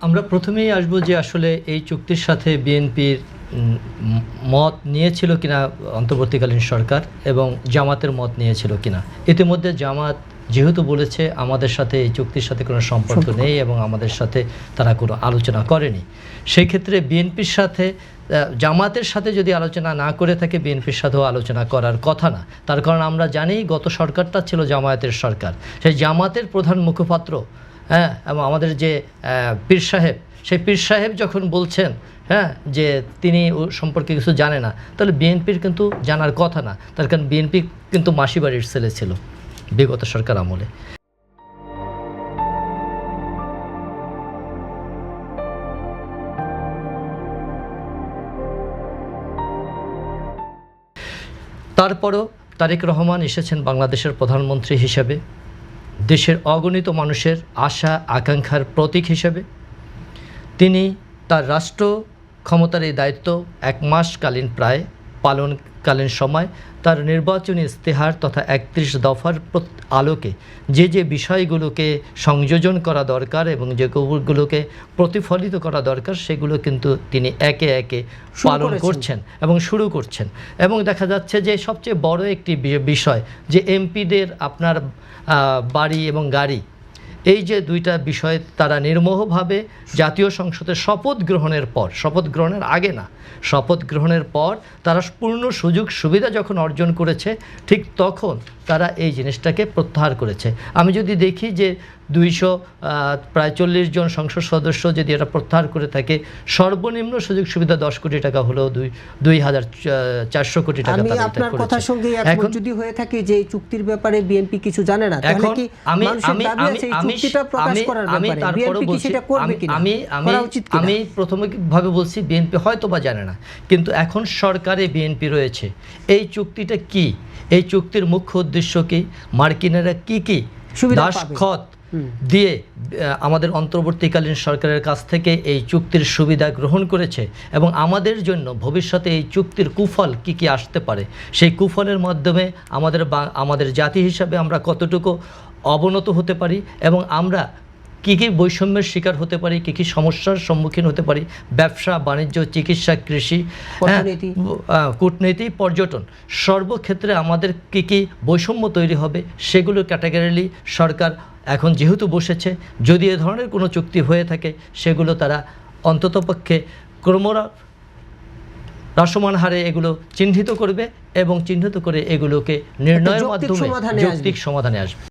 আমরা প্রথমেই আসব যে আসলে এই চুক্তির সাথে বিএনপির মত নিয়েছিল কিনা অন্তর্বর্তীকালীন সরকার এবং জামাতের মত নিয়েছিল কিনা। ইতিমধ্যে জামাত যেহেতু বলেছে আমাদের সাথে এই চুক্তির সাথে কোনো সম্পর্ক নেই এবং আমাদের সাথে তারা কোনো আলোচনা করেনি, সেই ক্ষেত্রে বিএনপির সাথে জামাতের সাথে যদি আলোচনা না করে থাকে বিএনপির সাথেও আলোচনা করার কথা না। তার কারণ আমরা জানি গত সরকারটা ছিল জামায়াতের সরকার, সেই জামাতের প্রধান মুখপাত্র এবং আমাদের যে পীর সাহেব, সেই পীর সাহেব যখন বলছেন যে তিনি সম্পর্কে কিছু জানে না, তাহলে বিএনপির কিন্তু জানার কথা না। তার কারণ বিএনপি কিন্তু মাসি বাড়ির ছেলে ছিল বিগত সরকার আমলে। তারপরও তারেক রহমান এসেছেন বাংলাদেশের প্রধানমন্ত্রী হিসেবে, দেশের অগণিত মানুষের আশা আকাঙ্ক্ষার প্রতীক হিসেবে। তিনি তার রাষ্ট্র ক্ষমতার এই দায়িত্ব 1 মাসকালীন প্রায় পালনকালীন সময় তার নির্বাচনী ইস্তেহার তথা 31 দফার আলোকে যে বিষয়গুলোকে সংযোজন করা দরকার এবং যেগুলোকে প্রতিফলিত করা দরকার সেগুলো কিন্তু তিনি একে একে পালন করছেন এবং শুরু করছেন। এবং দেখা যাচ্ছে যে সবচেয়ে বড় একটি বিষয় যে এমপিদের আপনার বাড়ি এবং গাড়ি, এই যে দুইটা বিষয় তারা নির্মোহভাবে জাতীয় সংসদে শপথ গ্রহণের পর, শপথ গ্রহণের আগে না, শপথ গ্রহণের পর তারা পূর্ণ সুযোগ সুবিধা যখন অর্জন করেছে ঠিক তখন তারা এই জিনিসটাকে প্রত্যাহার করেছে। আমি যদি দেখি যে প্রায় 40 জন সংসদ সদস্য যদি এটা প্রত্যাহার করে থাকে, সর্বনিম্ন সুযোগ সুবিধা 10 কোটি টাকা হলেও 2,400 কোটি টাকা আমি আপনার কথার সঙ্গে একমত যদি হয়ে থাকে যে এই চুক্তির ব্যাপারে বিএনপি কিছু জানে না, তাহলে কি আমি প্রথমে ভাবে বলছি বিএনপি হয়তো বা জানে না, কিন্তু এখন সরকারে বিএনপি রয়েছে। এই চুক্তিটা কি, এই চুক্তির মুখ্য উদ্দেশ্য কি, মার্কিনেরা কি কি দাসখত দিয়ে আমাদের অন্তর্বর্তীকালীন সরকারের কাছ থেকে এই চুক্তির সুবিধা গ্রহণ করেছে এবং আমাদের জন্য ভবিষ্যতে এই চুক্তির কুফল কি কি আসতে পারে, সেই কুফলের মাধ্যমে আমাদের জাতি হিসাবে আমরা কতটুকু অবনত হতে পারি এবং আমরা কী কী বৈষম্যের শিকার হতে পারি, কী কী সমস্যার সম্মুখীন হতে পারি, ব্যবসা বাণিজ্য, চিকিৎসা, কৃষি, কূটনীতি, পর্যটন, সর্বক্ষেত্রে আমাদের কী কী বৈষম্য তৈরি হবে সেগুলো ক্যাটাগরিলি সরকার এখন যেহেতু বসেছে, যদি এ ধরনের কোনো চুক্তি হয়ে থাকে সেগুলো তারা অন্ততপক্ষে রাসমান হারে এগুলো চিহ্নিত করবে এবং চিহ্নিত করে এগুলোকে নির্ণয়ের মাধ্যমে যৌক্তিক সমাধানে আসবে।